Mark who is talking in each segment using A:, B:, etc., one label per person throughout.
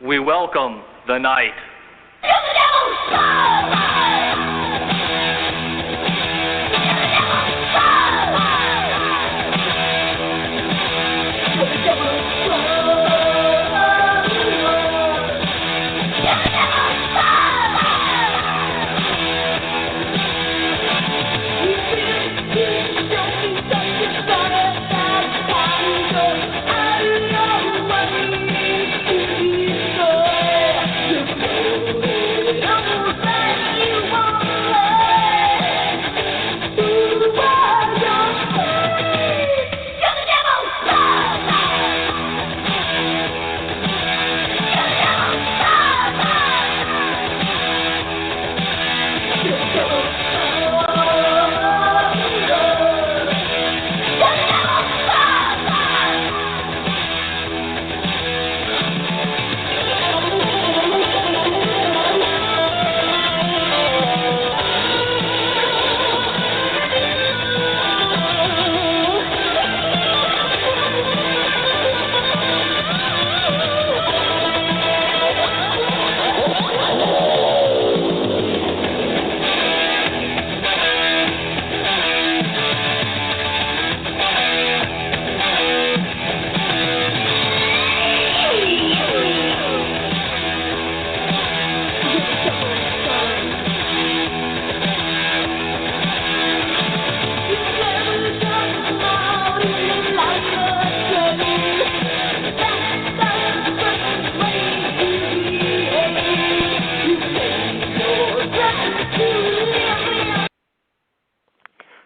A: we welcome the night.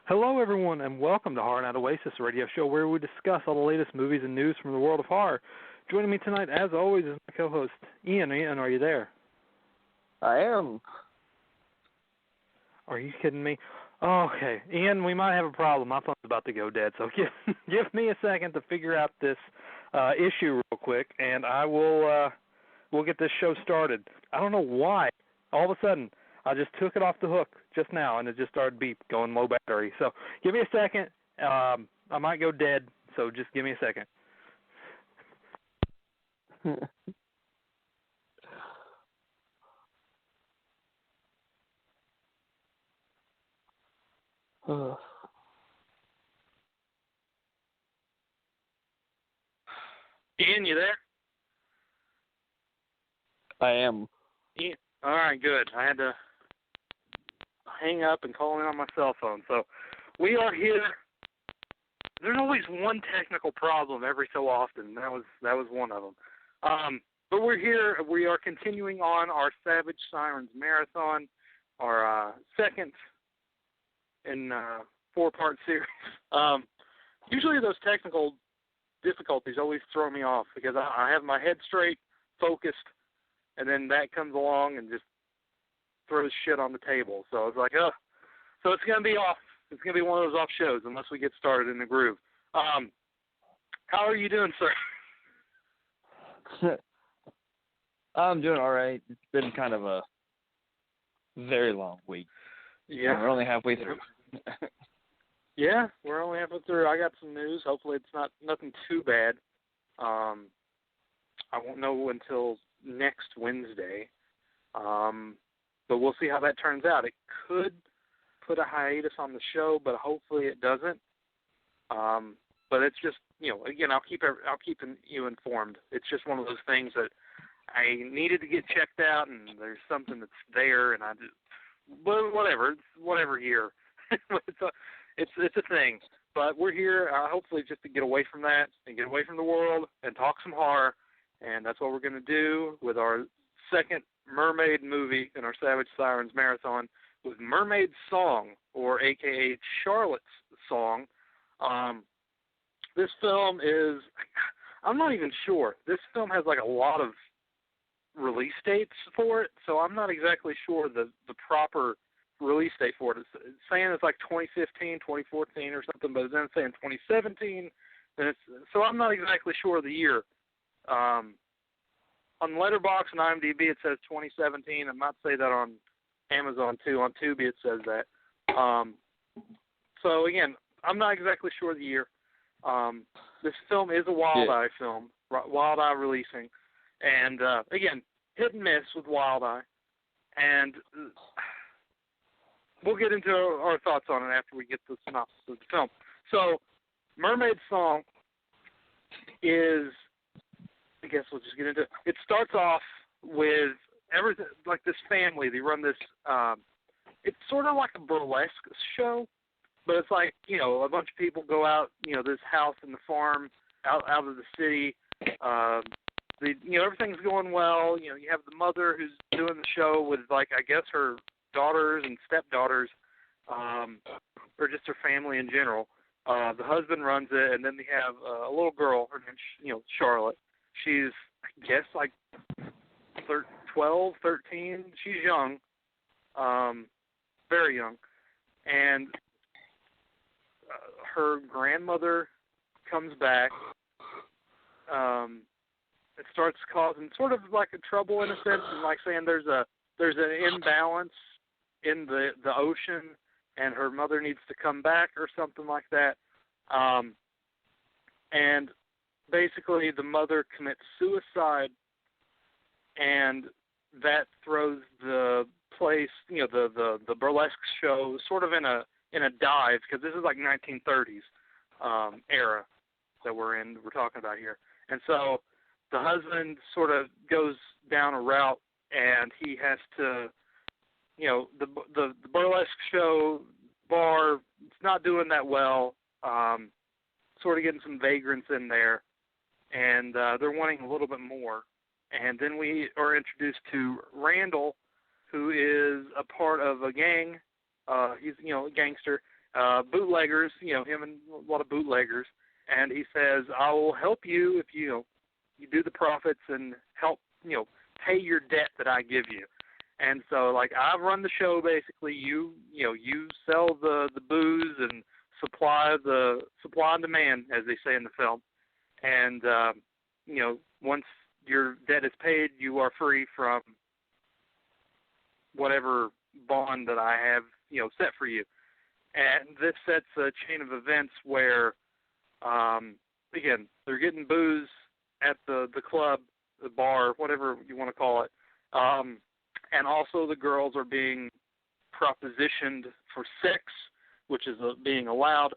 B: Hello, everyone, and welcome to Horrornightoasis, a radio show where we discuss all the latest movies and news from the world of horror. Joining me tonight, as always, is my co-host, Ian. Ian, are you there?
C: I am.
B: Are you kidding me? Oh, okay. Ian, we might have a problem. My phone's about to go dead, so give me a second to figure out this issue real quick, and I will we'll get this show started. I don't know why. All of a sudden, I just took it off the hook just now, and it just started beep, going low battery. So give me a second. I might go dead, so just give me a second. Ian, you there?
C: I am.
B: Ian. All right, good. I had to hang up and call in on my cell phone. So we are here. There's always one technical problem every so often. That was one of them. But we're here. We are continuing on our Sirens Marathon, our second in four-part series. Usually those technical difficulties always throw me off because I have my head straight, focused, and then that comes along and just throws shit on the table. So it's like, so it's going to be off. It's going to be one of those off shows unless we get started in the groove. How are you doing, sir?
C: I'm doing all right. It's been kind of a very long week.
B: Yeah.
C: We're only halfway through.
B: Yeah, we're only halfway through. I got some news. Hopefully it's nothing too bad. I won't know until next Wednesday. But we'll see how that turns out. It could put a hiatus on the show, but hopefully it doesn't. But it's just, again, I'll keep you informed. It's just one of those things that I needed to get checked out, and there's something that's there, and I just, whatever. It's whatever here. It's a thing. But we're here, hopefully, just to get away from that and get away from the world and talk some horror, and that's what we're going to do with our second Mermaid movie in our Sirens Marathon with Mermaid's Song, or a.k.a. Charlotte's Song. This film is, I'm not even sure. This film has like a lot of release dates for it, so I'm not exactly sure the proper release date for it. It's saying it's like 2015, 2014 or something, but then it's saying 2017. So I'm not exactly sure of the year. On Letterboxd and IMDb it says 2017. I might say that on Amazon too. On Tubi it says that. So again, I'm not exactly sure of the year. This film is a Wild Eye film, Wild Eye releasing, And, again, hit and miss with Wild Eye. And we'll get into our thoughts on it after we get the synopsis of the film. So, Mermaid's song is, I guess we'll just get into it. It starts off with everything, like this family. They run this, it's sort of like a burlesque show, but it's like, you know, a bunch of people go out, you know, this house and the farm out of the city. You know, everything's going well. You know, you have the mother who's doing the show with, like, I guess her daughters and stepdaughters, or just her family in general. The husband runs it, and then they have a little girl, her name's, you know, Charlotte. She's, I guess, like 12, 13. She's young, very young. And her grandmother comes back. It starts causing sort of like a trouble in a sense, and like saying there's an imbalance in the ocean, and her mother needs to come back or something like that. And basically the mother commits suicide, and that throws the place, you know, the burlesque show sort of in a dive, because this is like 1930s era that we're talking about here. And so the husband sort of goes down a route, and he has to, you know, the burlesque show bar, it's not doing that well, sort of getting some vagrants in there, and they're wanting a little bit more. And then we are introduced to Randall, who is a part of a gang. He's, you know, a gangster, bootleggers, you know, him and a lot of bootleggers. And he says, I will help you if you do the profits and help, you know, pay your debt that I give you. And so, like, I run the show, basically. You sell the booze and supply and demand, as they say in the film. And, you know, once your debt is paid, you are free from whatever bond that I have, you know, set for you. And this sets a chain of events where, again, they're getting booze at the club, the bar, whatever you want to call it. And also the girls are being propositioned for sex, which is being allowed.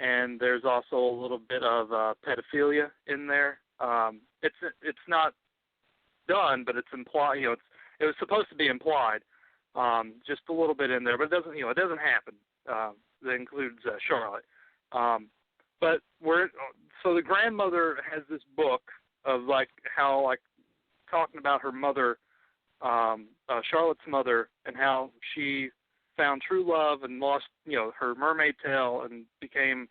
B: And there's also a little bit of pedophilia in there. It's not done, but it's implied. You know, it was supposed to be implied, just a little bit in there, but it doesn't. You know, it doesn't happen. That includes Charlotte. But so the grandmother has this book of like how, like, talking about her mother, Charlotte's mother, and how she found true love and lost, you know, her mermaid tail and became,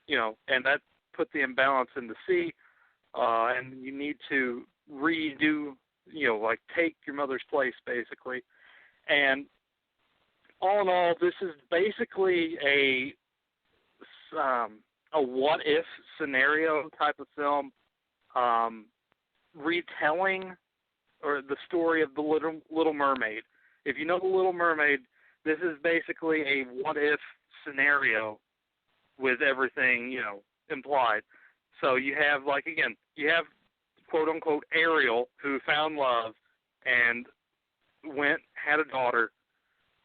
B: you know, and that put the imbalance in the sea, and you need to redo, you know, like take your mother's place, basically. And all in all, this is basically a what-if scenario type of film, retelling or the story of the Little Mermaid. If you know the Little Mermaid, this is basically a what-if scenario with everything, you know, implied. So you have, like, again, you have quote-unquote Ariel, who found love and had a daughter,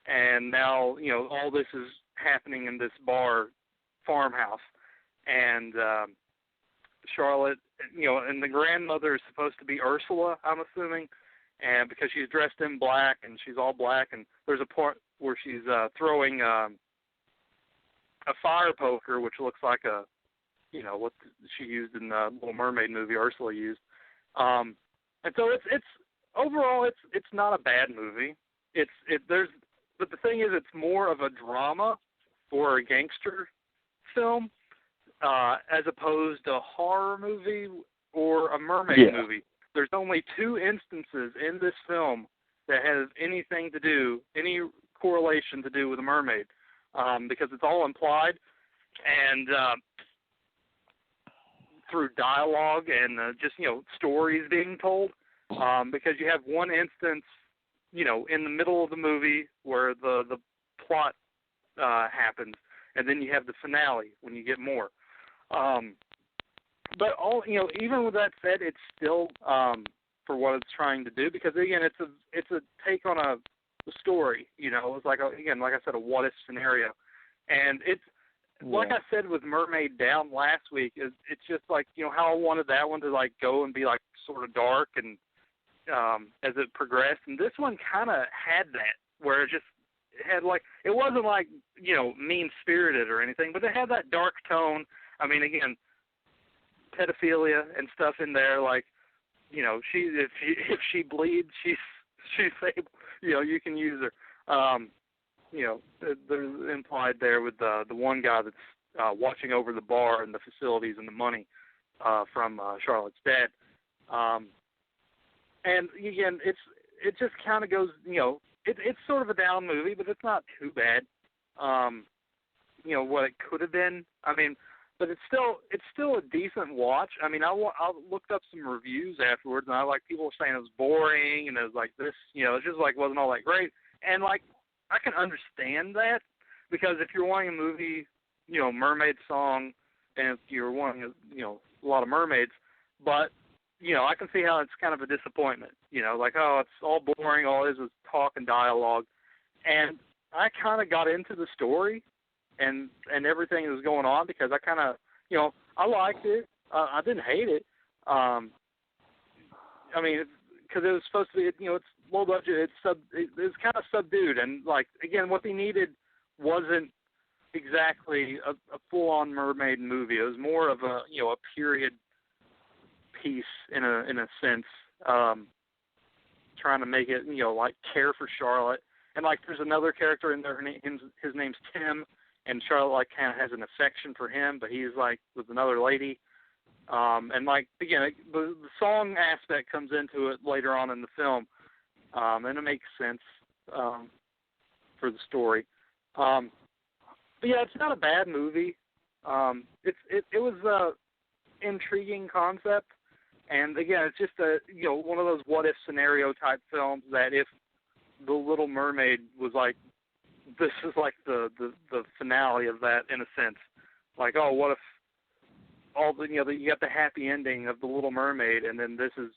B: and now, you know, all this is happening in this farmhouse. And Charlotte, you know, and the grandmother is supposed to be Ursula, I'm assuming, and because she's dressed in black and she's all black, and there's a part where she's throwing a fire poker, which looks like you know, what she used in the Little Mermaid movie, Ursula used. And so it's overall it's not a bad movie. But the thing is, it's more of a drama or a gangster film, as opposed to a horror movie or a mermaid movie. There's only 2 instances in this film that has any correlation to do with a mermaid, because it's all implied, and through dialogue and just, you know, stories being told, because you have one instance, you know, in the middle of the movie where the plot happens, and then you have the finale when you get more. But all, you know, even with that said, it's still for what it's trying to do, because again, it's a take on a story. You know, it's like like I said, a what if scenario, and it's like I said with Mermaid Down last week. It's just like, you know, how I wanted that one to like go and be like sort of dark and as it progressed, and this one kind of had that, where it had like, it wasn't like, you know, mean spirited or anything, but it had that dark tone. I mean, again, pedophilia and stuff in there, like, you know, if she bleeds, she's able, you know, you can use her. You know, there's implied there with the one guy that's watching over the bar and the facilities and the money from Charlotte's dad. And again, it just kind of goes, you know, it's sort of a down movie, but it's not too bad. You know, what it could have been. I mean, but it's still a decent watch. I mean, I looked up some reviews afterwards, and like people were saying it was boring, and it was like this, you know, it just like wasn't all that great. And like, I can understand that, because if you're wanting a movie, you know, mermaid song, and if you're wanting, you know, a lot of mermaids, but you know, I can see how it's kind of a disappointment. You know, like, oh, it's all boring. All it is talk and dialogue. And I kind of got into the story and everything that was going on, because I kind of, you know, I liked it. I didn't hate it. I mean, because it was supposed to be, you know, it's low budget. It's kind of subdued. And, like, again, what they needed wasn't exactly a full-on mermaid movie. It was more of a, you know, a period piece in a sense, trying to make it, you know, like care for Charlotte. And like, there's another character in there, his name's Tim, and Charlotte like kind of has an affection for him, but he's like with another lady. And like, again, the song aspect comes into it later on in the film, and it makes sense for the story. But yeah, it's not a bad movie. It was a intriguing concept. And again, it's just one of those what if scenario type films that if The Little Mermaid was like, this is like the finale of that in a sense. Like, oh, what if all the, you got the happy ending of The Little Mermaid, and then this is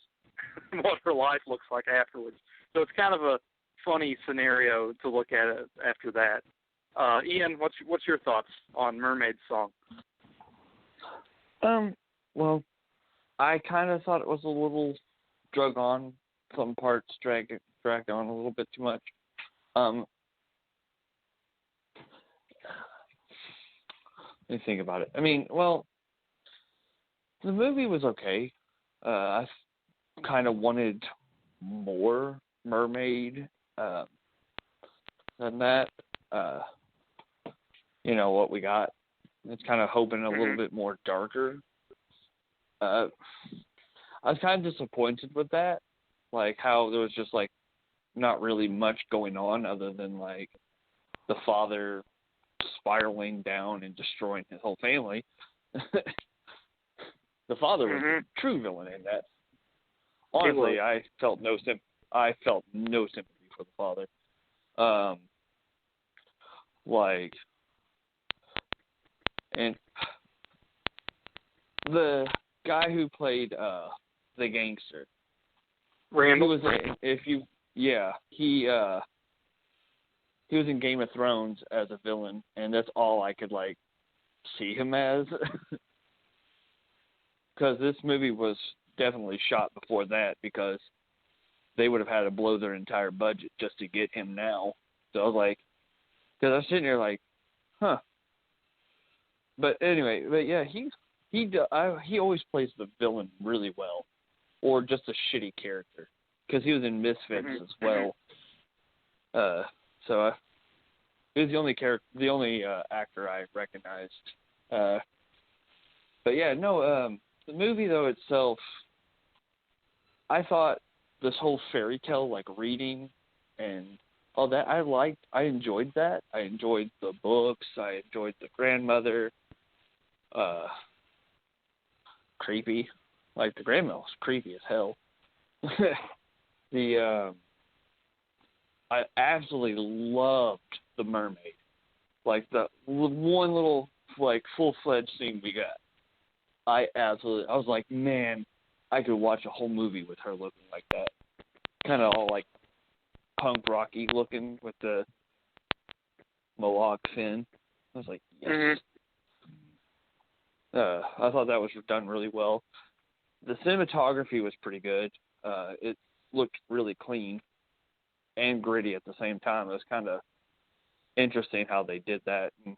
B: what her life looks like afterwards. So it's kind of a funny scenario to look at it after that. Ian, what's your thoughts on Mermaid's song?
C: Well, I kind of thought it was a little drug on. Some parts dragged on a little bit too much. Let me think about it. I mean, well, the movie was okay. I kind of wanted more Mermaid than that. You know, what we got. It's kind of hoping a little bit more darker. I was kind of disappointed with that, like how there was just like not really much going on other than like the father spiraling down and destroying his whole family. The father was the true villain in that. Honestly, I felt no sympathy for the father. And the guy who played the gangster,
B: Randall.
C: He was in Game of Thrones as a villain, and that's all I could like see him as. Because this movie was definitely shot before that, because they would have had to blow their entire budget just to get him now. So I was like, because I was sitting there like, huh. But anyway, yeah, he always plays the villain really well, or just a shitty character, because he was in Misfits as well. So he was the only actor I recognized. But yeah, no, the movie though itself, I thought this whole fairy tale like reading and all that, I enjoyed that. I enjoyed the books. I enjoyed the grandmother. Creepy. Like, the grandma was creepy as hell. I absolutely loved the mermaid. Like, the one little, like, full-fledged scene we got. I was like, man, I could watch a whole movie with her looking like that. Kind of all like punk rocky looking with the mohawk fin. I was like, yes.
B: Mm-hmm.
C: I thought that was done really well. The cinematography was pretty good. It looked really clean and gritty at the same time. It was kind of interesting how they did that. And,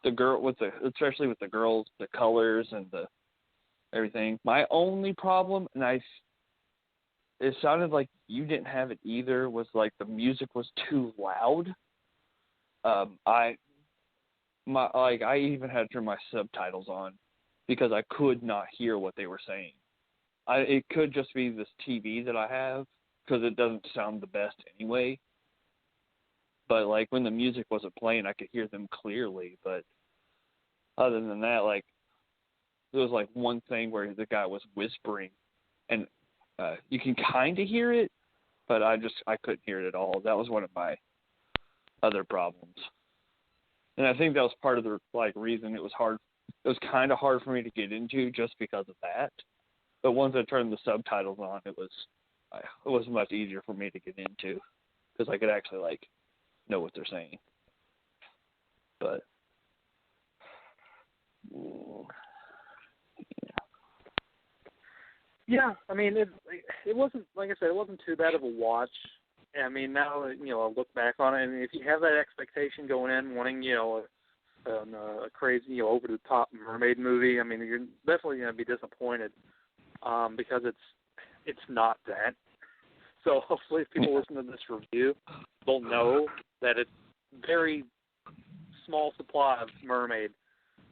C: the girl especially with the girls, the colors and the everything. My only problem, and it sounded like you didn't have it either, was like the music was too loud. I even had to turn my subtitles on because I could not hear what they were saying. It could just be this TV that I have because it doesn't sound the best anyway. But like when the music wasn't playing, I could hear them clearly. But other than that, like there was like one thing where the guy was whispering, and you can kind of hear it, but I couldn't hear it at all. That was one of my other problems. And I think that was part of the reason it was hard. It was kind of hard for me to get into just because of that. But once I turned the subtitles on, it was much easier for me to get into because I could actually know what they're saying. But
B: yeah, I mean it wasn't, like I said, it wasn't too bad of a watch. I mean, now that I look back on it, and if you have that expectation going in, wanting a crazy over the top mermaid movie, I mean, you're definitely going to be disappointed because it's not that. So hopefully, if people listen to this review, they'll know that it's very small supply of mermaid.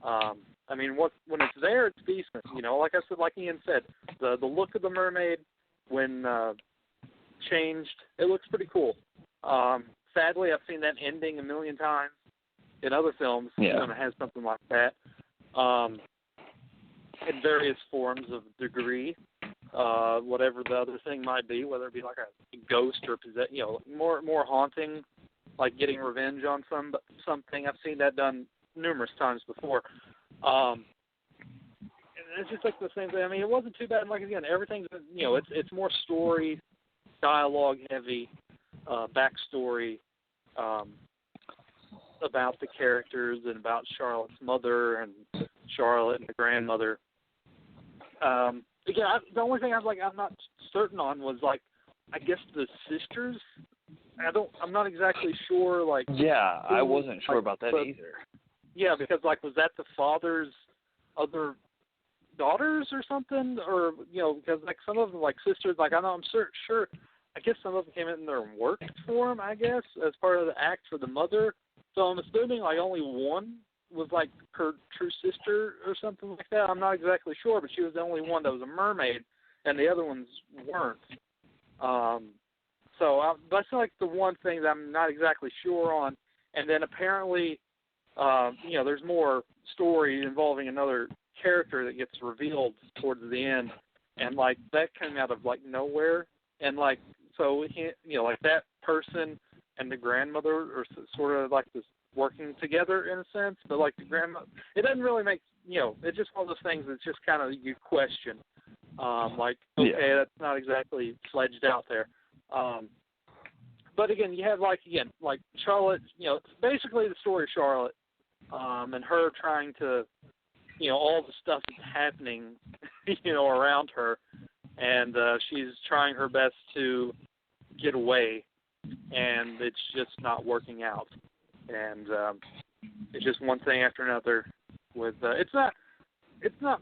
B: I mean, when it's there, it's decent. Like I said, like Ian said, the look of the mermaid when changed, it looks pretty cool. Sadly, I've seen that ending a million times in other films when it has something like that. In various forms of degree, whatever the other thing might be, whether it be like a ghost or more haunting, like getting revenge on something. I've seen that done numerous times before. And it's just like the same thing. I mean, it wasn't too bad. Like again, everything's it's more story, dialogue heavy, backstory about the characters and about Charlotte's mother and Charlotte and the grandmother. Again, the only thing I'm not certain on was I guess the sisters. I'm not exactly sure.
C: I wasn't sure about that either.
B: Yeah, because was that the father's other daughters or something, or because some of them sisters. I know I'm sure. I guess some of them came in there and worked for him. I guess as part of the act for the mother. So I'm assuming only one was her true sister or something like that. I'm not exactly sure, but she was the only one that was a mermaid, and the other ones weren't. So that's the one thing that I'm not exactly sure on. And then apparently, there's more story involving another character that gets revealed towards the end, and that came out of nowhere, and so that person and the grandmother are sort of this working together in a sense, but the grandmother, it doesn't really make it's just one of those things that's just kind of you question, that's not exactly fledged out there. But again, you have Charlotte, it's basically the story of Charlotte, and her trying to, all the stuff that's happening, around her, and she's trying her best to get away, and it's just not working out, and it's just one thing after another. With it's not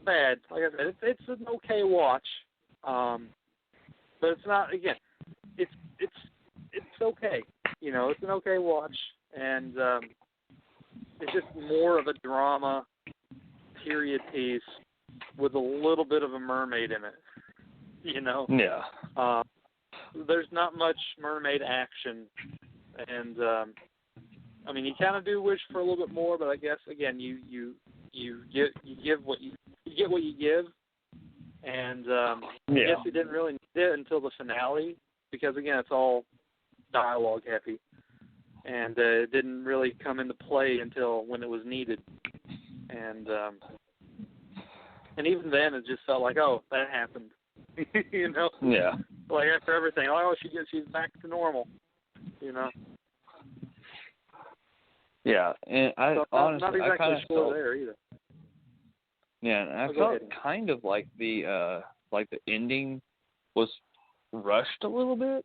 B: bad. Like I said, it's an okay watch, but it's not. Again, it's okay. It's an okay watch, and it's just more of a drama period piece with a little bit of a mermaid in it.
C: Yeah.
B: There's not much mermaid action, and I mean, you kind of do wish for a little bit more, but I guess again, you give what you get what you give, and I guess you didn't really need it until the finale, because again, it's all dialogue heavy, and it didn't really come into play until when it was needed, and And even then, it just felt like, oh, that happened. You know?
C: Yeah.
B: Like after everything, oh, she's back to normal. You know?
C: Yeah, and I honestly,
B: not exactly
C: I kind of
B: sure
C: felt
B: there either.
C: Yeah, and I
B: Go
C: felt
B: ahead.
C: kind of like the ending was rushed a little bit.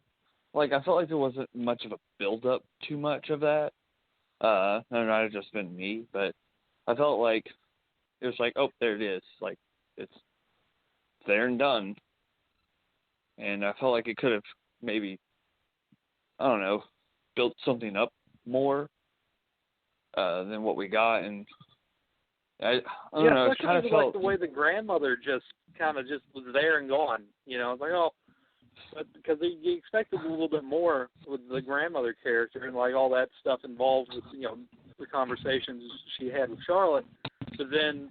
C: Like I felt like there wasn't much of a build up to much of that. That might have just been me, but I felt like it was like, oh, there it is. Like it's there and done. And I felt like it could have maybe, I don't know, built something up more than what we got. And I don't know, it kind of felt
B: like the way the grandmother just was there and gone. You know, it's like, oh, but because you expected a little bit more with the grandmother character and like all that stuff involved with, you know, the conversations she had with Charlotte, but then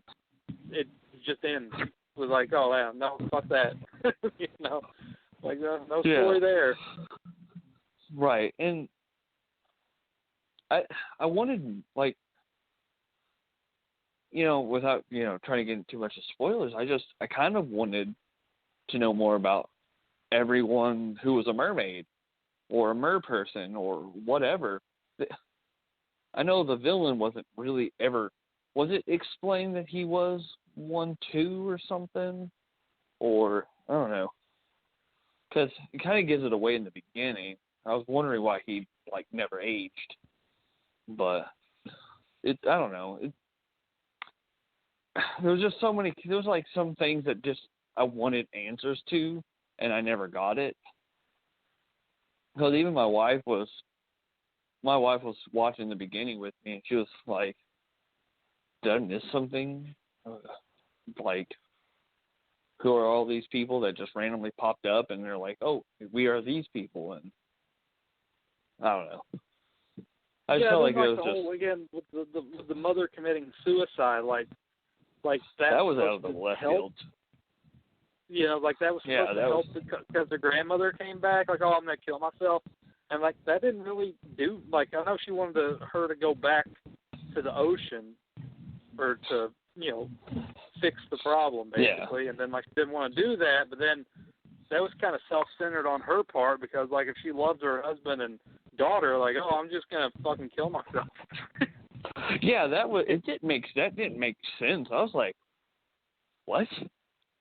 B: it just ends with like, oh yeah, no, fuck that. You know, like no story there.
C: Right, and I wanted, like, you know, without, you know, trying to get into too much of spoilers, I kind of wanted to know more about everyone who was a mermaid or a mer person or whatever. I know the villain wasn't really ever, was it explained that he was 1/2 or something? Or, I don't know. Because it kind of gives it away in the beginning. I was wondering why he, like, never aged. But, I don't know. There was just so many, there was, like, some things that just I wanted answers to, and I never got it. Because even my wife was watching the beginning with me, and she was like, did I miss something? Like, who are all these people that just randomly popped up, and they're like, oh, we are these people, and I don't know. I just felt like it was
B: the
C: just...
B: whole, again, with the mother committing suicide, like that
C: was out of the left field.
B: You know, like that was supposed to help because the grandmother came back, like, oh, I'm going to kill myself. And, like, that didn't really do, like, I know she wanted her to go back to the ocean or to, you know, fix the problem, basically. Yeah. And then, like, she didn't want to do that, but then that was kind of self-centered on her part because, like, if she loves her husband and daughter, like, oh, I'm just going to fucking kill myself.
C: Yeah, that didn't make sense. I was like, what?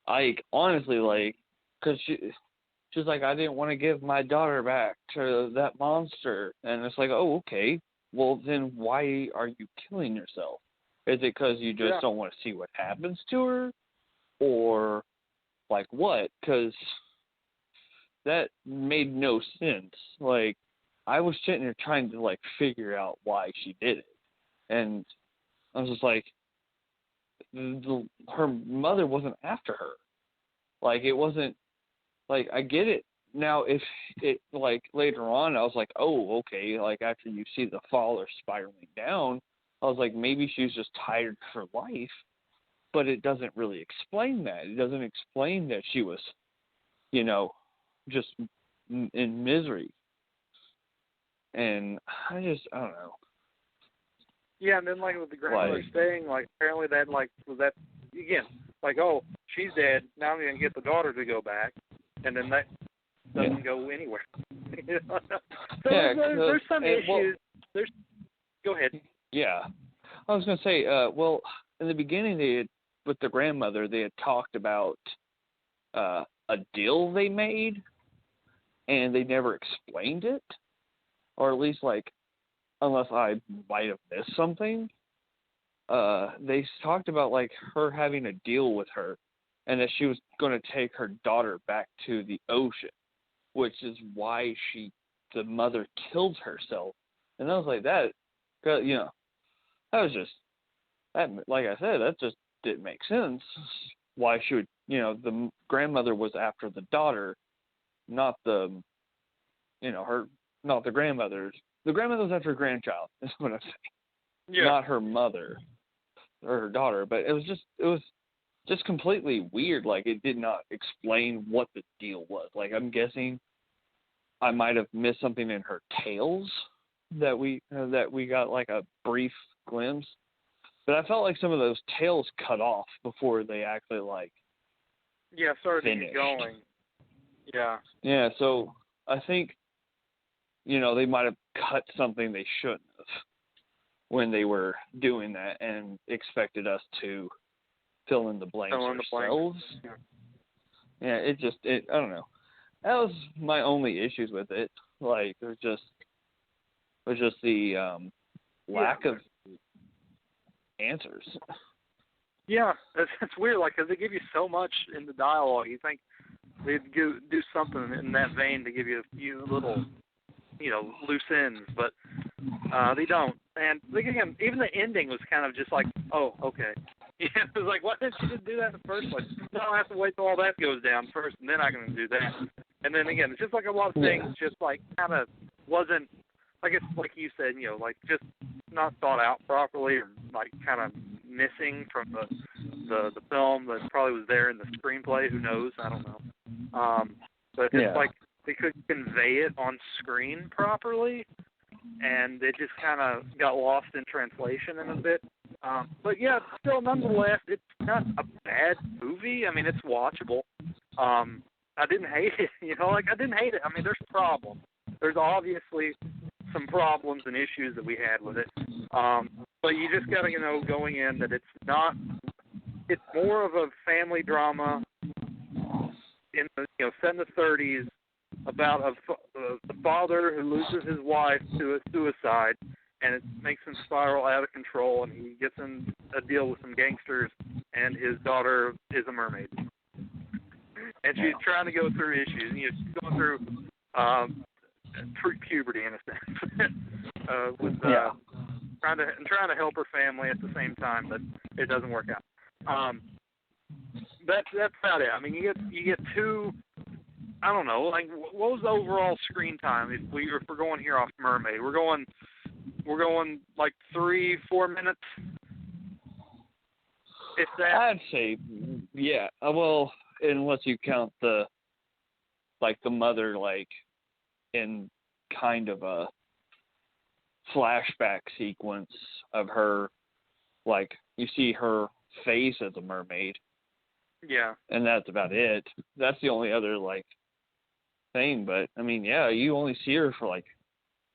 C: Like, honestly, like, because she's like, I didn't want to give my daughter back to that monster. And it's like, oh, okay. Well, then why are you killing yourself? Is it because you just don't want to see what happens to her? Or, like, what? Because that made no sense. Like, I was sitting there trying to, like, figure out why she did it. And I was just like, her mother wasn't after her. Like, it wasn't, like, I get it. Now, if it, like, later on, I was like, oh, okay, like, after you see the father spiraling down, I was like, maybe she's just tired of her life, but it doesn't really explain that. It doesn't explain that she was, you know, just in misery. And I don't know.
B: Yeah, and then, like, with the grandmother staying, like, apparently that, like, was that, again, like, oh, she's dead, now I'm going to get the daughter to go back, and then that doesn't go anywhere. You know? So there's some issues. Go ahead.
C: Yeah. I was going to say, well, in the beginning, with the grandmother, they had talked about a deal they made, and they never explained it, or at least, like, unless I might have missed something, they talked about, like, her having a deal with her and that she was going to take her daughter back to the ocean, which is why the mother killed herself. And I was like, that, you know, that was just, that, like I said, that just didn't make sense. Why she would, you know, the grandmother was after the daughter, not the, you know, not the grandmother's. The grandmother was after her grandchild, is what I'm saying. Yeah. Not her mother or her daughter. But it was just completely weird. Like, it did not explain what the deal was. Like, I'm guessing I might have missed something in her tales that we got, like, a brief glimpse. But I felt like some of those tails cut off before they actually, like,
B: started
C: finished.
B: going. Yeah.
C: Yeah, so I think, they might have cut something they shouldn't have when they were doing that and expected us to fill in the blanks ourselves. Yeah, I don't know. That was my only issues with it. Like, it was just the lack of answers.
B: Yeah, it's weird, like, because they give you so much in the dialogue. You think they'd do something in that vein to give you a few little, loose ends, but they don't. And again, even the ending was kind of just like, oh, okay. It was like, why didn't you just do that in the first place? No, I have to wait till all that goes down first, and then I can do that. And then again, it's just like a lot of things just like kind of wasn't, I guess, like you said, like just not thought out properly, or like kind of missing from the film that probably was there in the screenplay. Who knows? I don't know. But it's like they couldn't convey it on screen properly, and it just kind of got lost in translation in a bit. But yeah, still, nonetheless, it's not a bad movie. I mean, it's watchable. I didn't hate it. I didn't hate it. I mean, there's problems. There's obviously some problems and issues that we had with it. But you just got to, going in that it's more of a family drama in the, set in the 30s about the father who loses his wife to a suicide, and it makes him spiral out of control, and he gets in a deal with some gangsters, and his daughter is a mermaid. And she's trying to go through issues, and she's going through puberty in a sense, trying to help her family at the same time, but it doesn't work out. That's about it. I mean, you get two. I don't know. Like, what was the overall screen time? If we're going here off Mermaid, we're going like 3-4 minutes. If that.
C: I'd say, yeah. Well, unless you count the mother, like, in kind of a flashback sequence of her, like, you see her face as a mermaid.
B: Yeah.
C: And that's about it. That's the only other, like, thing. But, I mean, yeah, you only see her for, like,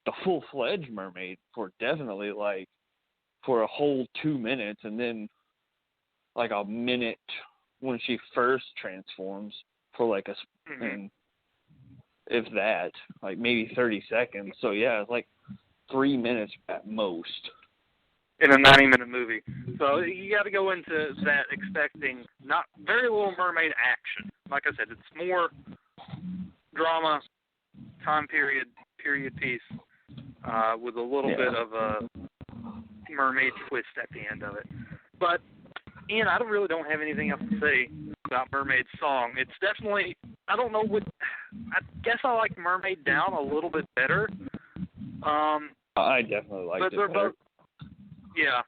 C: the full-fledged mermaid for definitely, like, for a whole 2 minutes, and then, like, a minute when she first transforms for, like, and if that, like, maybe 30 seconds. So, yeah, it's like 3 minutes at most.
B: In a 90-minute movie. So you got to go into that expecting not very little mermaid action. Like I said, it's more drama, time period piece, with a little bit of a mermaid twist at the end of it. But, Ian, I really don't have anything else to say about Mermaid's song. It's definitely, I don't know I guess I like Mermaid Down a little bit better.
C: I definitely like it better.
B: Both, yeah.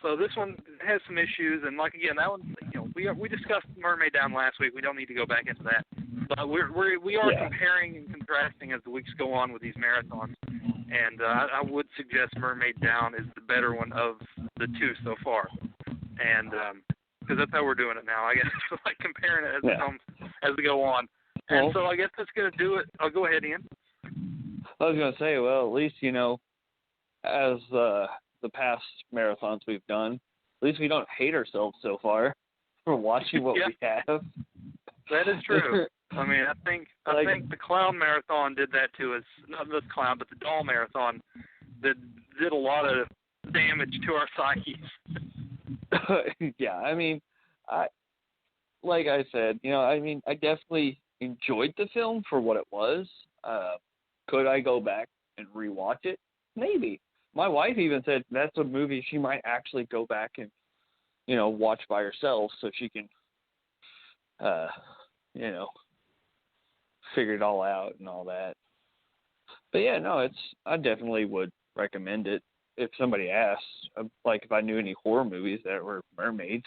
B: So this one has some issues, and like again, that one, we discussed Mermaid Down last week. We don't need to go back into that, but we are comparing and contrasting as the weeks go on with these marathons, and I would suggest Mermaid Down is the better one of the two so far, and because that's how we're doing it now. I guess like comparing it as we go on, and so I guess that's gonna do it. I'll go ahead, Ian.
C: I was gonna say, well, at least as the past marathons we've done, at least we don't hate ourselves so far for watching what we have.
B: That is true. I mean, I think the clown marathon did that to us. Not this clown, but the doll marathon did a lot of damage to our psyches.
C: Yeah, I mean, like I said, I definitely enjoyed the film for what it was. Could I go back and rewatch it? Maybe. My wife even said that's a movie she might actually go back and, watch by herself so she can, figure it all out and all that. But yeah, no, I definitely would recommend it if somebody asked, like if I knew any horror movies that were mermaids.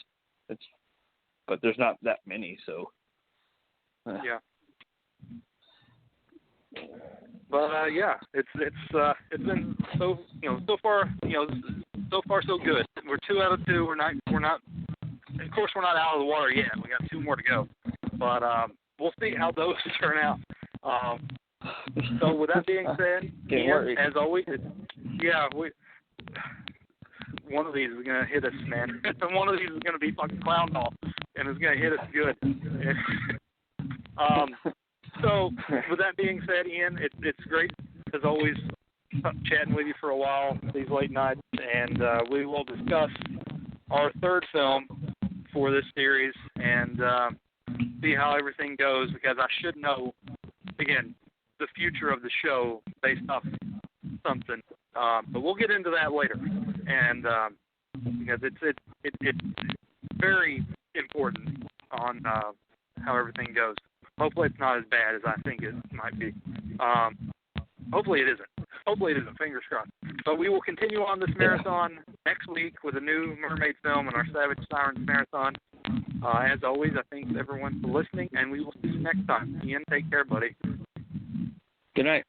C: But there's not that many, so.
B: Yeah. But yeah, it's been so far so far so good. We're 2 out of 2. We're not. Of course, we're not out of the water yet. We got 2 more to go, but we'll see how those turn out. So with that being said, Ian, as always, one of these is gonna hit us, man. One of these is gonna be fucking clown ball, and it's gonna hit us good. So with that being said, Ian, it's great as always chatting with you for a while these late nights, and we will discuss our 3rd film for this series and see how everything goes, because I should know, again, the future of the show based off something. But we'll get into that later, and because it's very important on how everything goes. Hopefully it's not as bad as I think it might be. Hopefully it isn't. Fingers crossed. But we will continue on this marathon next week with a new Mermaid film and our Savage Sirens Marathon. As always, I thank everyone for listening, and we will see you next time. Ian, take care, buddy.
C: Good night.